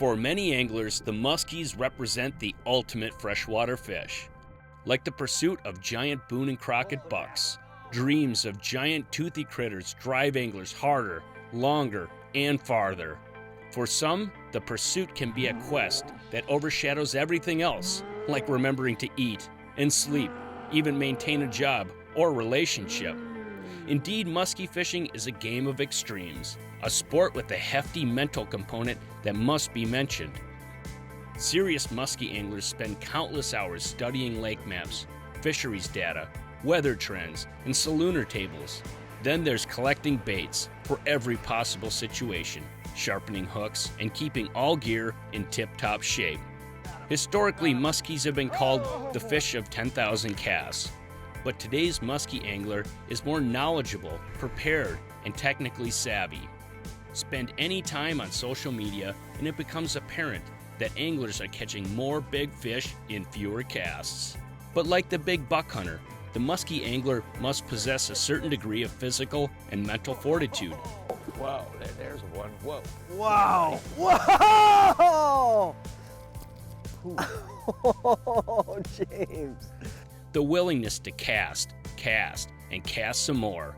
For many anglers, the muskies represent the ultimate freshwater fish. Like the pursuit of giant Boone and Crockett bucks, dreams of giant toothy critters drive anglers harder, longer, and farther. For some, the pursuit can be a quest that overshadows everything else, like remembering to eat and sleep, even maintain a job or relationship. Indeed, musky fishing is a game of extremes, a sport with a hefty mental component that must be mentioned. Serious musky anglers spend countless hours studying lake maps, fisheries data, weather trends, and salooner tables. Then there's collecting baits for every possible situation, sharpening hooks, and keeping all gear in tip-top shape. Historically, muskies have been called the fish of 10,000 casts. But today's musky angler is more knowledgeable, prepared, and technically savvy. Spend any time on social media and it becomes apparent that anglers are catching more big fish in fewer casts. But like the big buck hunter, the musky angler must possess a certain degree of physical and mental fortitude. Whoa, there's one. Whoa. Wow. Whoa! Oh, James. The willingness to cast, and cast some more,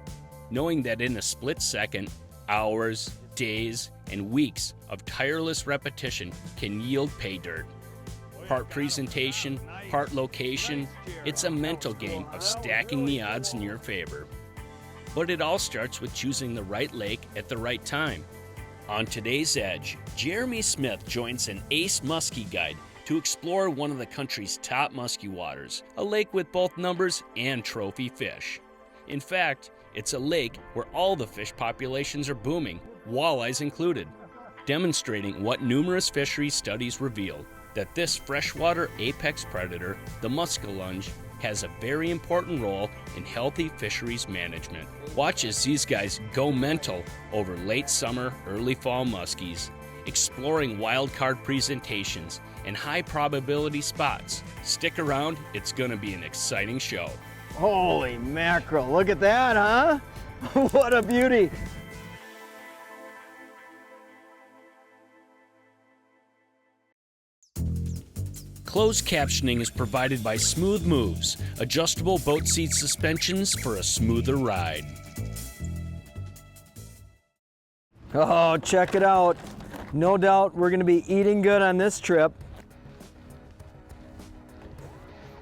knowing that in a split second, hours, days, and weeks of tireless repetition can yield pay dirt. Part presentation, part location, it's a mental game of stacking the odds in your favor. But it all starts with choosing the right lake at the right time. On today's Edge, Jeremy Smith joins an ace muskie guide to explore one of the country's top musky waters, a lake with both numbers and trophy fish. In fact, it's a lake where all the fish populations are booming, walleyes included, demonstrating what numerous fisheries studies reveal, that this freshwater apex predator, the muskellunge, has a very important role in healthy fisheries management. Watch as these guys go mental over late summer, early fall muskies, exploring wildcard presentations and high probability spots. Stick around, it's gonna be an exciting show. Holy mackerel, look at that, huh? What a beauty. Closed captioning is provided by Smooth Moves, adjustable boat seat suspensions for a smoother ride. Oh, check it out. No doubt we're gonna be eating good on this trip.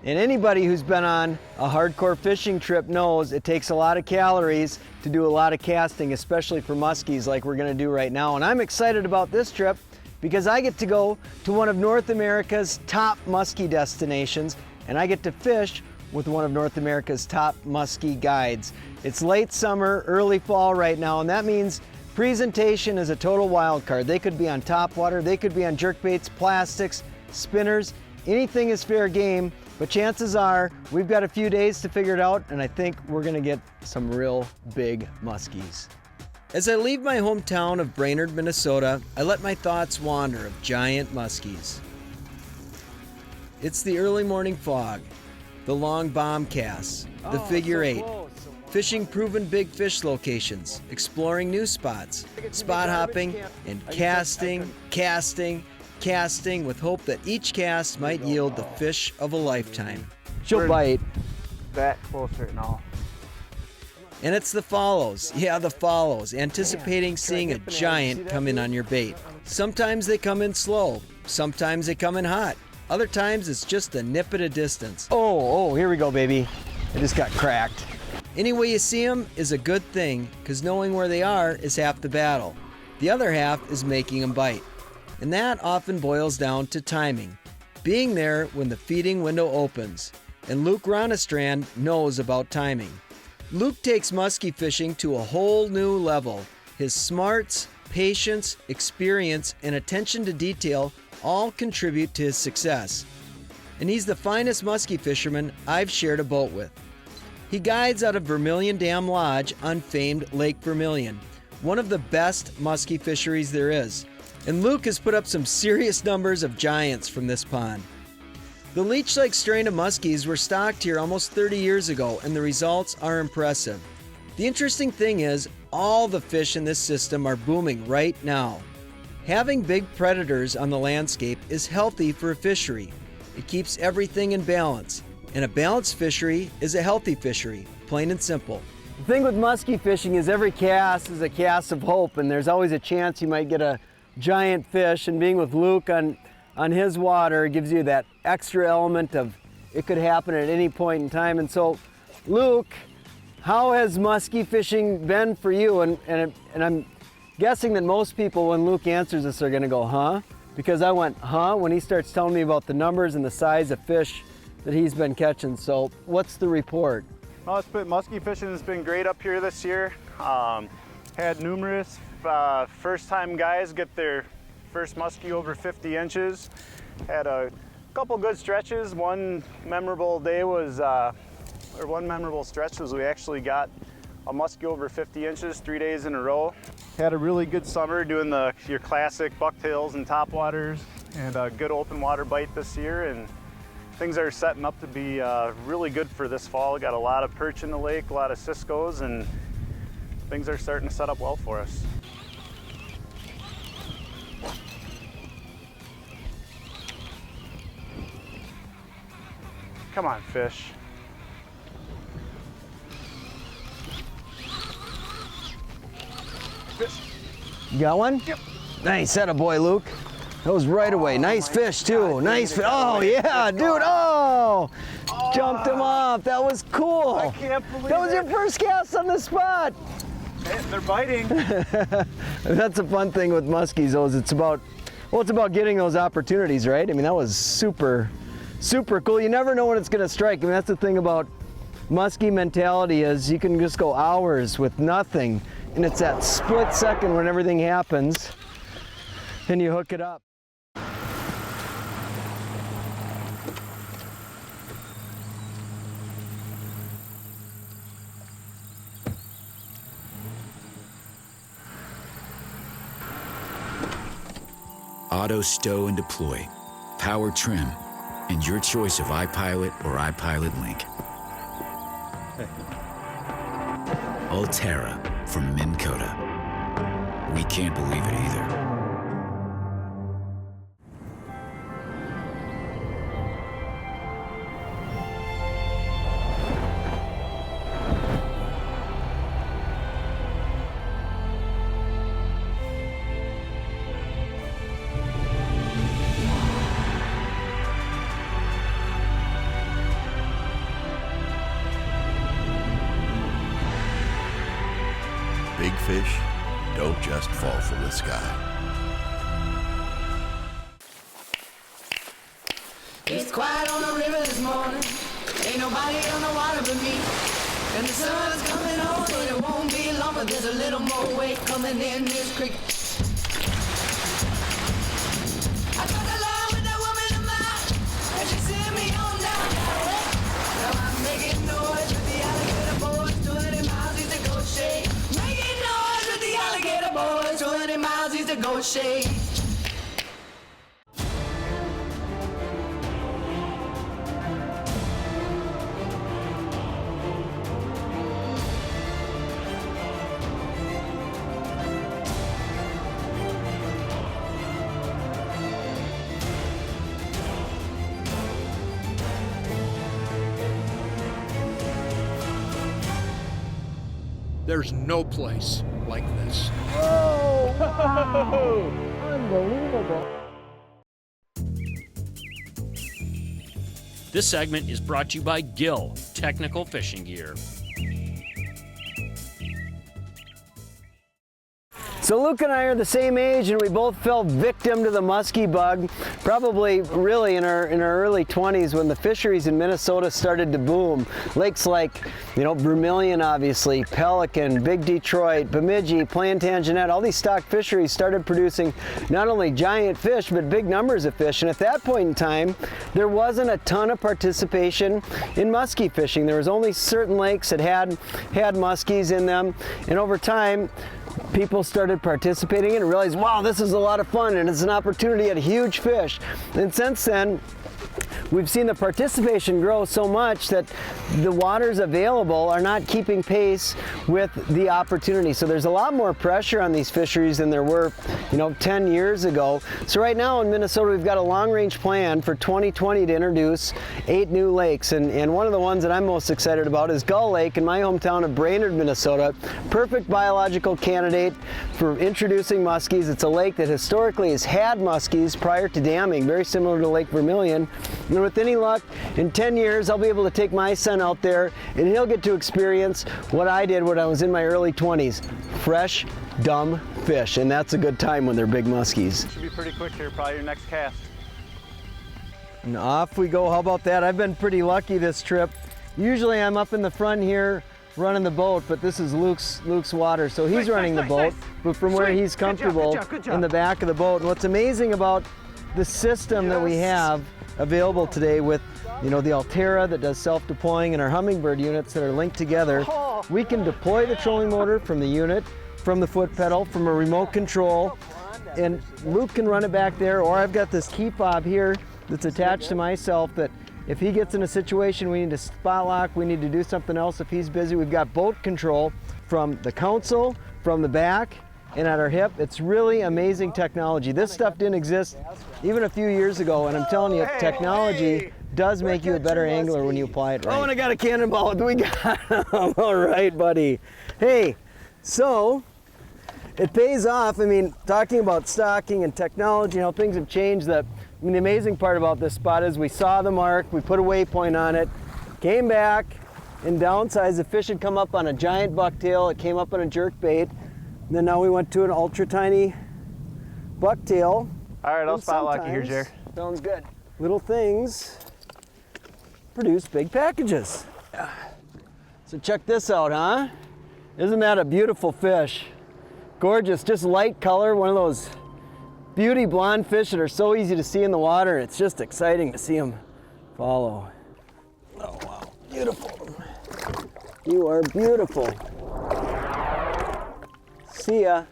And anybody who's been on a hardcore fishing trip knows it takes a lot of calories to do a lot of casting, especially for muskies like we're gonna do right now. And I'm excited about this trip because I get to go to one of North America's top muskie destinations, and I get to fish with one of North America's top muskie guides. It's late summer, early fall right now, and that means presentation is a total wild card. They could be on topwater, they could be on jerkbaits, plastics, spinners, anything is fair game, but chances are we've got a few days to figure it out, and I think we're gonna get some real big muskies. As I leave my hometown of Brainerd, Minnesota, I let my thoughts wander of giant muskies. It's the early morning fog, the long bomb casts, the figure eight, fishing proven big fish locations, exploring new spots, spot hopping, and casting with hope that each cast might yield the fish of a lifetime. She'll bite. That closer and all. And it's the follows, anticipating seeing a giant come in on your bait. Sometimes they come in slow, sometimes they come in hot, other times it's just a nip at a distance. Oh, here we go, baby. I just got cracked. Any way you see them is a good thing, because knowing where they are is half the battle. The other half is making them bite. And that often boils down to timing, being there when the feeding window opens. And Luke Ronnestrand knows about timing. Luke takes muskie fishing to a whole new level. His smarts, patience, experience, and attention to detail all contribute to his success. And he's the finest muskie fisherman I've shared a boat with. He guides out of Vermilion Dam Lodge on famed Lake Vermilion, one of the best muskie fisheries there is. And Luke has put up some serious numbers of giants from this pond. The Leech Lake strain of muskies were stocked here almost 30 years ago, and the results are impressive. The interesting thing is, all the fish in this system are booming right now. Having big predators on the landscape is healthy for a fishery. It keeps everything in balance, and a balanced fishery is a healthy fishery, plain and simple. The thing with musky fishing is every cast is a cast of hope, and there's always a chance you might get a giant fish, and being with Luke on his water gives you that extra element of it could happen at any point in time. And so, Luke, how has musky fishing been for you? And I'm guessing that most people, when Luke answers this, are going to go, huh? Because I went, huh, when he starts telling me about the numbers and the size of fish that he's been catching. So what's the report? Well, musky fishing has been great up here this year. Had numerous first-time guys get their first musky over 50 inches. Had a couple good stretches. One memorable stretch was we actually got a musky over 50 inches 3 days in a row. Had a really good summer doing your classic bucktails and topwaters, and a good open water bite this year, and things are setting up to be really good for this fall. Got a lot of perch in the lake, a lot of ciscos, and things are starting to set up well for us. Come on, fish. You got one? Yep. Nice, that a boy, Luke. That was right away. Nice fish too. Nice fish. Oh yeah, dude. Oh, jumped him off. That was cool. I can't believe that was your first cast on the spot. They're biting. That's a fun thing with muskies, though. Is it's about getting those opportunities, right? I mean, that was super cool. You never know when it's gonna strike. I mean, that's the thing about musky mentality is you can just go hours with nothing, and it's that split second when everything happens, and you hook it up. Auto stow and deploy, power trim, and your choice of iPilot or iPilot Link. Ulterra from Minn Kota. We can't believe it either. Big fish don't just fall from the sky. It's quiet on the river this morning. Ain't nobody on the water but me. And the sun is coming on, but it won't be long. But there's a little more weight coming in this creek. I got a line with that woman of mine, and she sent me on down that way. Now I'm making noise with the alligator boys, 20 miles east of Goshen. Making noise with the alligator boys, 20 miles east of Goshen. There's no place like this. Oh, wow. Unbelievable. This segment is brought to you by Gill Technical Fishing Gear. So Luke and I are the same age, and we both fell victim to the musky bug, probably really in our early 20s when the fisheries in Minnesota started to boom. Lakes like, Vermilion, obviously, Pelican, Big Detroit, Bemidji, Plantagenet, all these stock fisheries started producing not only giant fish, but big numbers of fish. And at that point in time, there wasn't a ton of participation in musky fishing. There was only certain lakes that had muskies in them, and over time, people started participating and realized, wow, this is a lot of fun and it's an opportunity at huge fish. And since then, we've seen the participation grow so much that the waters available are not keeping pace with the opportunity. So there's a lot more pressure on these fisheries than there were, 10 years ago. So right now in Minnesota, we've got a long-range plan for 2020 to introduce 8 new lakes. And one of the ones that I'm most excited about is Gull Lake in my hometown of Brainerd, Minnesota. Perfect biological candidate for introducing muskies. It's a lake that historically has had muskies prior to damming, very similar to Lake Vermilion. And with any luck, in 10 years, I'll be able to take my son out there and he'll get to experience what I did when I was in my early 20s. Fresh, dumb fish. And that's a good time when they're big muskies. Should be pretty quick here, probably your next cast. And off we go. How about that? I've been pretty lucky this trip. Usually I'm up in the front here running the boat, but this is Luke's water, so he's running the boat, but from where he's comfortable in the back of the boat. And what's amazing about the system that we have available today with the Altera that does self-deploying and our Hummingbird units that are linked together, we can deploy the trolling motor from the unit, from the foot pedal, from a remote control, and Luke can run it back there, or I've got this key fob here that's attached to myself that if he gets in a situation we need to spot lock, we need to do something else if he's busy, we've got boat control from the console, from the back, and at our hip. It's really amazing technology. This stuff didn't exist even a few years ago, and I'm telling you, technology does make you a better angler when you apply it right. Oh, and I got a cannonball. We got him. All right, buddy. Hey, so it pays off. I mean, talking about stocking and technology and how things have changed, the amazing part about this spot is we saw the mark, we put a waypoint on it, came back and downsized. The fish had come up on a giant bucktail, it came up on a jerk bait, and then now we went to an ultra tiny bucktail. All right, I'll spot lock you here, Jer. Sounds good. Little things produce big packages. So check this out, huh? Isn't that a beautiful fish? Gorgeous, just light color, one of those beauty blonde fish that are so easy to see in the water. It's just exciting to see them follow. Oh wow, beautiful. You are beautiful. See ya.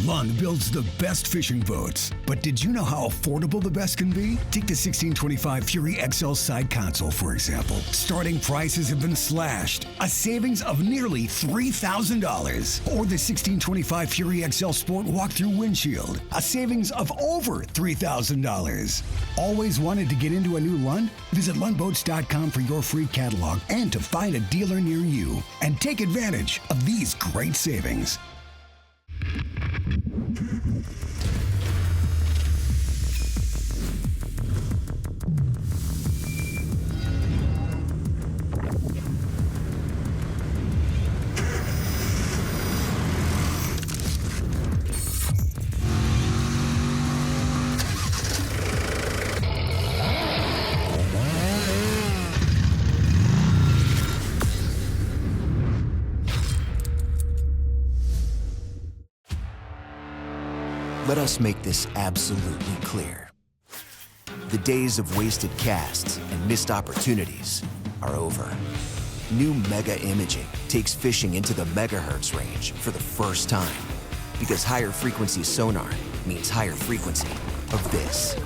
Lund builds the best fishing boats, but did you know how affordable the best can be? Take the 1625 Fury XL side console, for example. Starting prices have been slashed, a savings of nearly $3,000. Or the 1625 Fury XL Sport walk-through windshield, a savings of over $3,000. Always wanted to get into a new Lund? Visit lundboats.com for your free catalog and to find a dealer near you. And take advantage of these great savings. Let us make this absolutely clear. The days of wasted casts and missed opportunities are over. New Mega Imaging takes fishing into the megahertz range for the first time, because higher frequency sonar means higher frequency of this.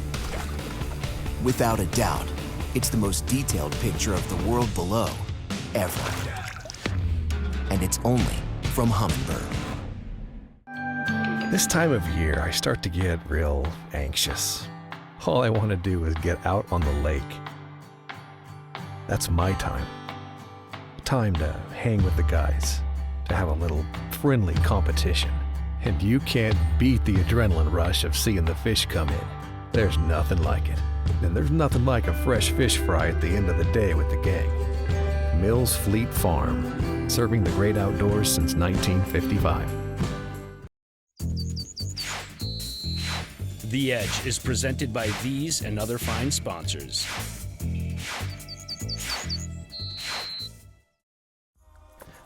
Without a doubt, it's the most detailed picture of the world below ever. And it's only from Hummingbird. This time of year, I start to get real anxious. All I want to do is get out on the lake. That's my time. Time to hang with the guys, to have a little friendly competition. And you can't beat the adrenaline rush of seeing the fish come in. There's nothing like it. And there's nothing like a fresh fish fry at the end of the day with the gang. Mills Fleet Farm, serving the great outdoors since 1955. The Edge is presented by these and other fine sponsors.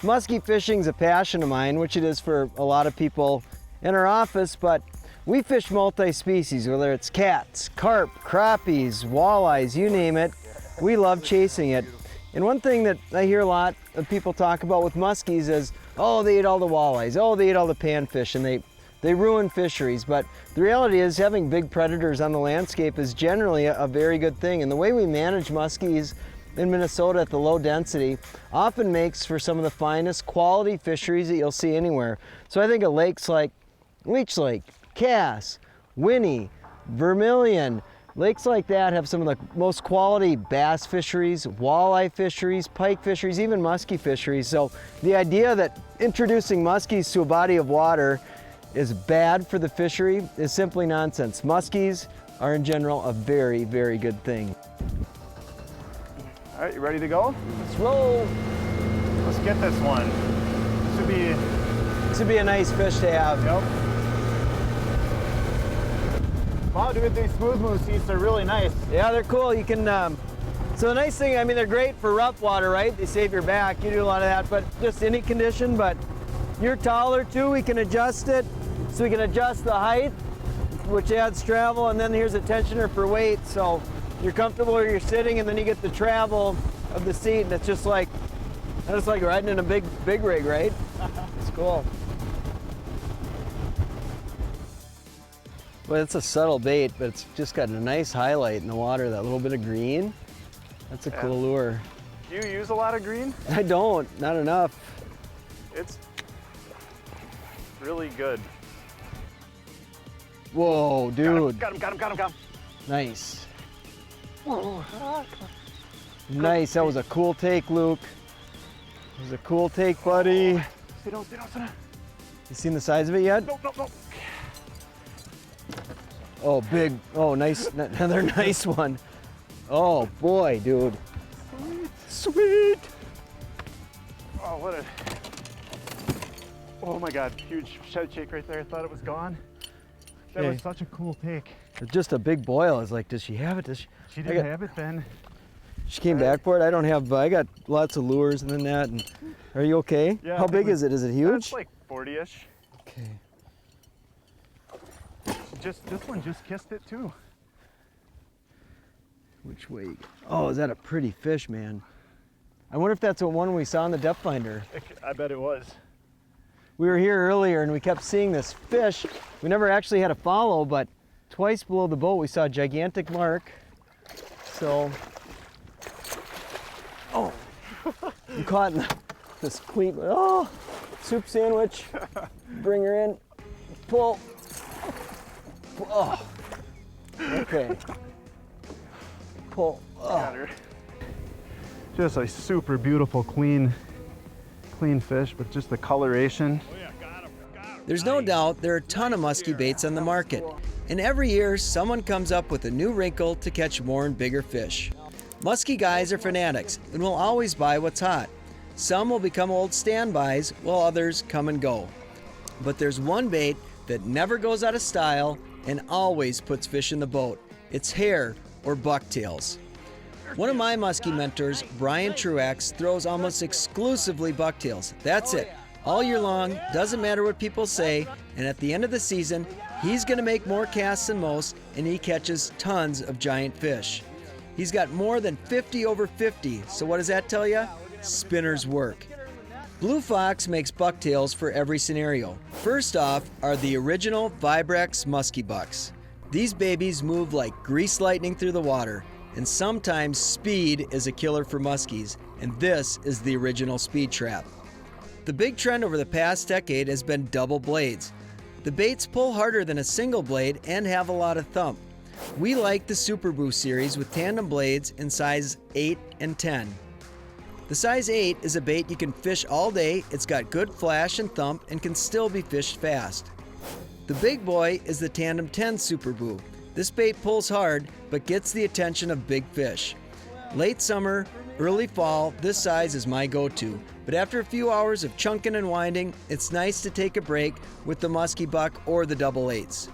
Musky fishing's a passion of mine, which it is for a lot of people in our office, but we fish multi-species, whether it's cats, carp, crappies, walleyes, you name it. We love chasing it. And one thing that I hear a lot of people talk about with muskies is, oh, they ate all the walleyes, oh, they ate all the panfish, and they They ruin fisheries, but the reality is having big predators on the landscape is generally a very good thing. And the way we manage muskies in Minnesota at the low density often makes for some of the finest quality fisheries that you'll see anywhere. So I think of lakes like Leech Lake, Cass, Winnie, Vermilion, lakes like that have some of the most quality bass fisheries, walleye fisheries, pike fisheries, even muskie fisheries. So the idea that introducing muskies to a body of water is bad for the fishery is simply nonsense. Muskies are in general a very, very good thing. All right, you ready to go? Let's roll. Let's get this one. This would be a nice fish to have. Yep. Wow, dude, these smooth muskies are really nice. Yeah, they're cool. You can, so the nice thing, I mean, they're great for rough water, right? They save your back. You do a lot of that, but just any condition. But you're taller too. We can adjust it. So we can adjust the height, which adds travel, and then here's a tensioner for weight. So you're comfortable where you're sitting, and then you get the travel of the seat, and it's just like riding in a big rig, right? It's cool. Well, it's a subtle bait, but it's just got a nice highlight in the water, that little bit of green. That's a cool lure. Do you use a lot of green? I don't, not enough. It's really good. Whoa, dude. Got him. Nice. Nice, that was a cool take, Luke. It was a cool take, buddy. Sit down. You seen the size of it yet? No. Oh, big. Oh, nice. Another nice one. Oh, boy, dude. Sweet. Oh my God, huge shed shake right there. I thought it was gone. That was such a cool take. Just a big boil. I was like, does she have it? She didn't have it then. She came back for it. I don't have, I got lots of lures and then that. And are you okay? Yeah. How big is it? Is it huge? It's like 40-ish. Okay. This one just kissed it too. Which way? Oh, is that a pretty fish, man? I wonder if that's the one we saw in the depth finder. I bet it was. We were here earlier and we kept seeing this fish. We never actually had a follow, but twice below the boat we saw a gigantic mark. So, oh, I'm caught in this cleat. Oh, soup sandwich. Bring her in. Pull. Oh, okay. Pull. Oh. Just a super beautiful, clean fish, but just the coloration. There's no doubt there are a ton of musky baits on the market, and every year someone comes up with a new wrinkle to catch more and bigger fish. Musky guys are fanatics and will always buy what's hot. Some will become old standbys while others come and go. But there's one bait that never goes out of style and always puts fish in the boat. It's hair or bucktails. One of my musky mentors, Brian Truax, throws almost exclusively bucktails. That's it. All year long, doesn't matter what people say, and at the end of the season, he's going to make more casts than most, and he catches tons of giant fish. He's got more than 50 over 50, so what does that tell you? Spinners work. Blue Fox makes bucktails for every scenario. First off are the original Vibrex musky bucks. These babies move like grease lightning through the water, and sometimes speed is a killer for muskies, and this is the original speed trap. The big trend over the past decade has been double blades. The baits pull harder than a single blade and have a lot of thump. We like the Super Boost series with tandem blades in size 8 and 10. The size 8 is a bait you can fish all day, it's got good flash and thump, and can still be fished fast. The big boy is the Tandem 10 Super Boo. This bait pulls hard, but gets the attention of big fish. Late summer, early fall, this size is my go-to, but after a few hours of chunking and winding, it's nice to take a break with the musky buck or the double 8s.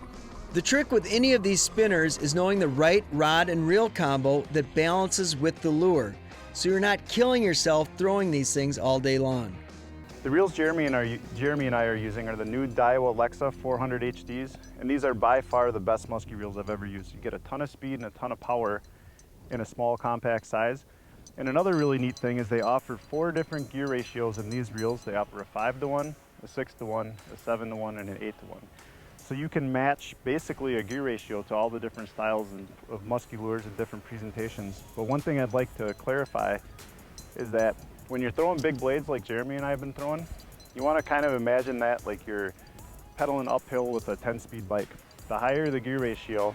The trick with any of these spinners is knowing the right rod and reel combo that balances with the lure, so you're not killing yourself throwing these things all day long. The reels Jeremy and I are using are the new Daiwa Alexa 400 HDs, and these are by far the best musky reels I've ever used. You get a ton of speed and a ton of power in a small, compact size. And another really neat thing is they offer 4 different gear ratios in these reels. They offer a 5-to-1, a 6-to-1, a 7-to-1, and an 8-to-1. So you can match basically a gear ratio to all the different styles of musky lures and different presentations. But one thing I'd like to clarify is that when you're throwing big blades like Jeremy and I have been throwing, you want to kind of imagine that like you're pedaling uphill with a 10-speed bike. The higher the gear ratio,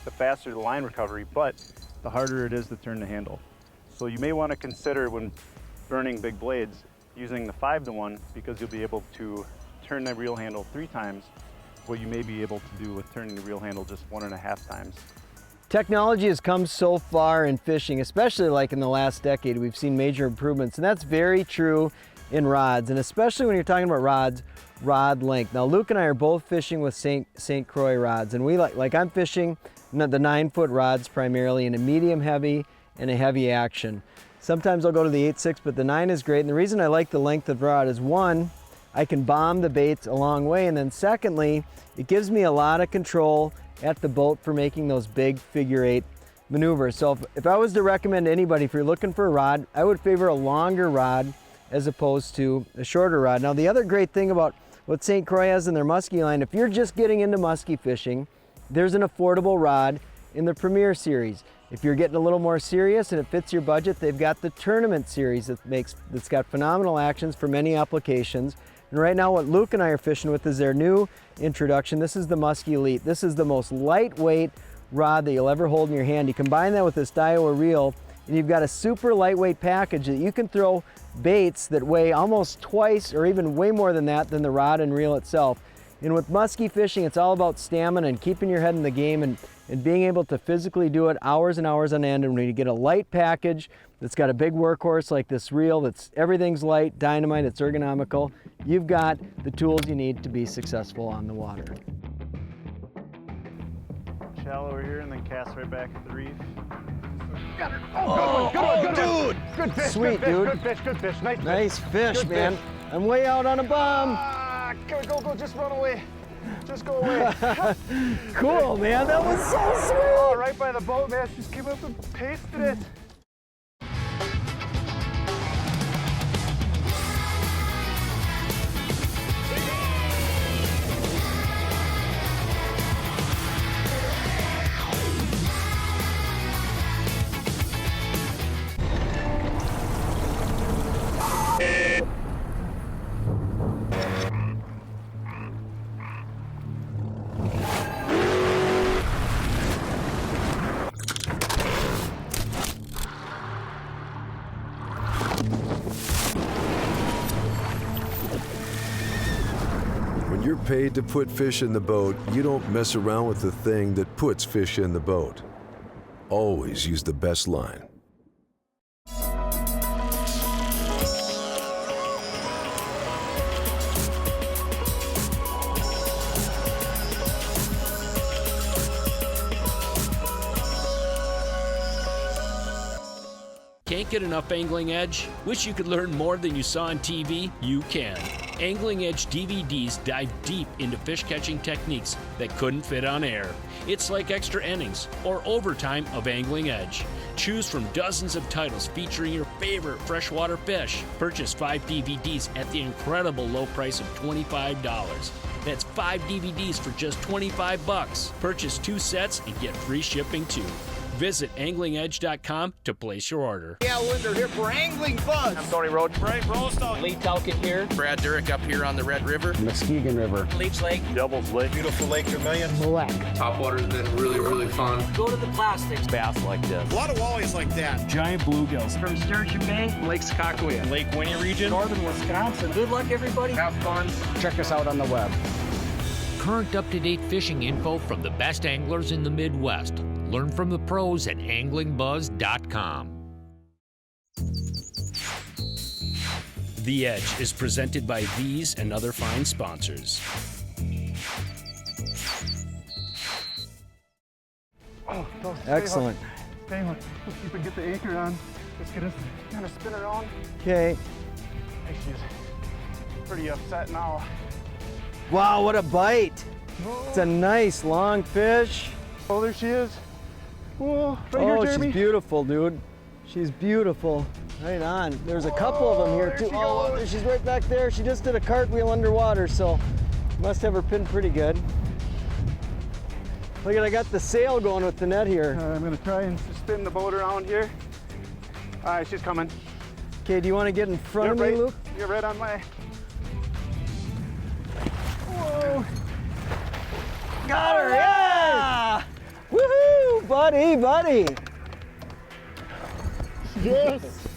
the faster the line recovery, but the harder it is to turn the handle. So you may want to consider when burning big blades using the 5-to-1, because you'll be able to turn the reel handle 3 times what you may be able to do with turning the reel handle just 1.5 times. Technology has come so far in fishing, especially like in the last decade. We've seen major improvements, and that's very true in rods, and especially when you're talking about rods, rod length. Now Luke and I are both fishing with St. Croix rods, and we like I'm fishing the 9-foot rods primarily in a medium heavy and a heavy action. Sometimes I'll go to the 8.6, but the 9 is great, and the reason I like the length of rod is, one, I can bomb the baits a long way, and then secondly, it gives me a lot of control at the boat for making those big figure 8 maneuvers. So if I was to recommend to anybody, if you're looking for a rod, I would favor a longer rod as opposed to a shorter rod. Now the other great thing about what St. Croix has in their musky line, if you're just getting into musky fishing, there's an affordable rod in the Premier series. If you're getting a little more serious and it fits your budget, they've got the Tournament series that's got phenomenal actions for many applications. And right now what Luke and I are fishing with is their new introduction. This is the Musky Elite. This is the most lightweight rod that you'll ever hold in your hand. You combine that with this Daiwa reel, and you've got a super lightweight package that you can throw baits that weigh almost twice or even way more than that than the rod and reel itself. And with musky fishing, it's all about stamina and keeping your head in the game and being able to physically do it hours and hours on end. And when you get a light package that's got a big workhorse like this reel, everything's light, dynamite, it's ergonomical, you've got the tools you need to be successful on the water. Shallow over here and then cast right back at the reef. Got her. Oh, good one, dude! Good fish, Sweet, dude. Good fish. Nice fish, man. I'm way out on a bum. Go, just run away. Just go away. Cool, man, that was so sweet. Oh, right by the boat, man. Just came up and pasted it. When you're paid to put fish in the boat, you don't mess around with the thing that puts fish in the boat. Always use the best line. Can't get enough Angling Edge? Wish you could learn more than you saw on TV? You can. Angling Edge DVDs dive deep into fish catching techniques that couldn't fit on air. It's like extra innings or overtime of Angling Edge. Choose from dozens of titles featuring your favorite freshwater fish. Purchase 5 DVDs at the incredible low price of $25. That's 5 DVDs for just $25. Purchase 2 sets and get free shipping too. Visit anglingedge.com to place your order. Yeah, Lindner here for Angling Buzz. I'm Tony Roach. Brian Rolstone. Lee Talkin here. Brad Durick up here on the Red River. Muskegon River. Leech Lake. Devil's Lake. Beautiful Lake Vermilion. Topwater's been really fun. Go to the plastics. Bass like this. A lot of wallies like that. Giant bluegills. From Sturgeon Bay. Lake Sakakawea. Lake Winnie region. Northern Wisconsin. Good luck, everybody. Have fun. Check us out on the web. Current up-to-date fishing info from the best anglers in the Midwest. Learn from the pros at anglingbuzz.com. The Edge is presented by these and other fine sponsors. Oh, Excellent. Stay hooked. Let's keep it, get the anchor on. Let's get us kind of spin around. Okay. She's pretty upset now. Wow, what a bite. It's a nice long fish. Oh, there she is. Whoa, right here, Jeremy. She's beautiful, dude. She's beautiful. Right on. There's a couple of them here too. Oh, she's right back there. She just did a cartwheel underwater, so Must have her pinned pretty good. Look at, I got the sail going with the net here. I'm gonna try and spin the boat around here. All right, she's coming. Okay, do you want to get in front of me, Luke? You're right on my... Whoa! Got her, yeah! Woohoo, buddy! Yes!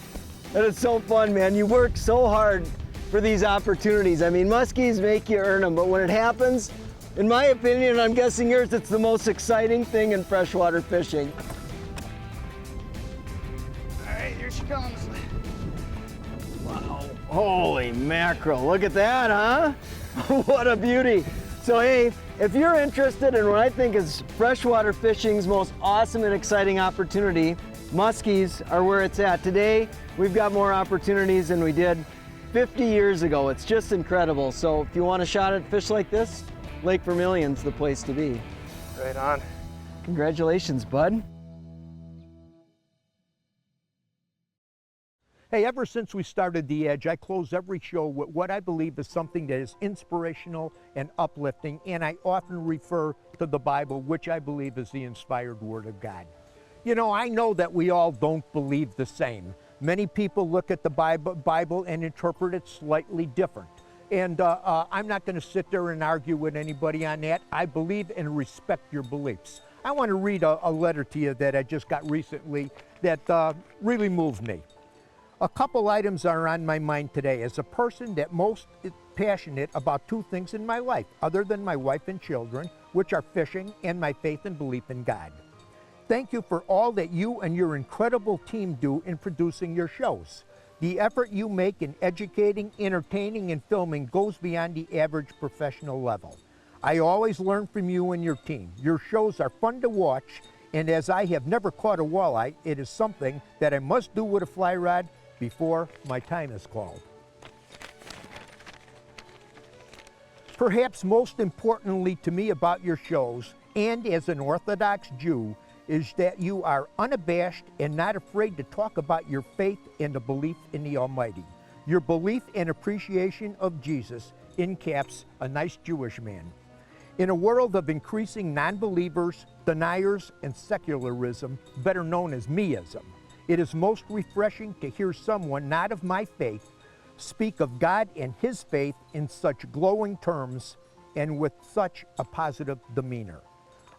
That is so fun, man. You work so hard for these opportunities. I mean, muskies make you earn them, but when it happens, in my opinion, and I'm guessing yours, it's the most exciting thing in freshwater fishing. All right, here she comes. Wow, holy mackerel, look at that, huh? What a beauty. So hey, if you're interested in what I think is freshwater fishing's most awesome and exciting opportunity, muskies are where it's at. Today, we've got more opportunities than we did 50 years ago. It's just incredible. So if you want a shot at fish like this, Lake Vermilion's the place to be. Right on. Congratulations, bud. Hey, ever since we started The Edge, I close every show with what I believe is something that is inspirational and uplifting, and I often refer to the Bible, which I believe is the inspired Word of God. You know, I know that we all don't believe the same. Many people look at the Bible and interpret it slightly different. And I'm not going to sit there and argue with anybody on that. I believe and respect your beliefs. I want to read a letter to you that I just got recently that really moved me. A couple items are on my mind today. As a person that most is passionate about two things in my life, other than my wife and children, which are fishing and my faith and belief in God. Thank you for all that you and your incredible team do in producing your shows. The effort you make in educating, entertaining, and filming goes beyond the average professional level. I always learn from you and your team. Your shows are fun to watch, and as I have never caught a walleye, it is something that I must do with a fly rod before my time is called. Perhaps most importantly to me about your shows, and as an Orthodox Jew, is that you are unabashed and not afraid to talk about your faith and the belief in the Almighty. Your belief and appreciation of Jesus encaps a nice Jewish man. In a world of increasing non-believers, deniers, and secularism, better known as meism, it is most refreshing to hear someone not of my faith speak of God and his faith in such glowing terms and with such a positive demeanor.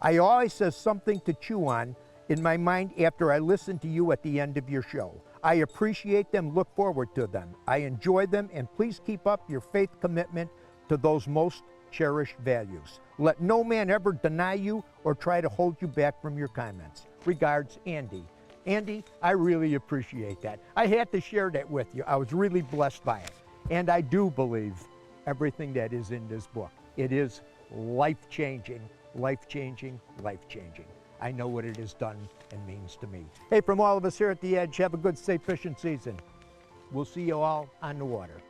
I always have something to chew on in my mind after I listen to you at the end of your show. I appreciate them, look forward to them. I enjoy them, and please keep up your faith commitment to those most cherished values. Let no man ever deny you or try to hold you back from your comments. Regards, Andy. Andy, I really appreciate that. I had to share that with you. I was really blessed by it. And I do believe everything that is in this book. It is life-changing, life-changing, life-changing. I know what it has done and means to me. Hey, from all of us here at The Edge, have a good, safe fishing season. We'll see you all on the water.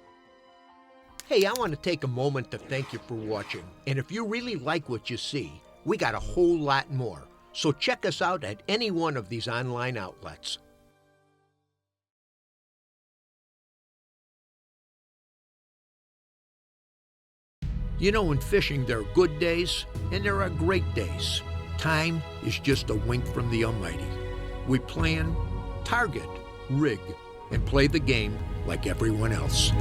Hey, I want to take a moment to thank you for watching. And if you really like what you see, we got a whole lot more. So check us out at any one of these online outlets. You know, in fishing, there are good days and there are great days. Time is just a wink from the Almighty. We plan, target, rig, and play the game like everyone else.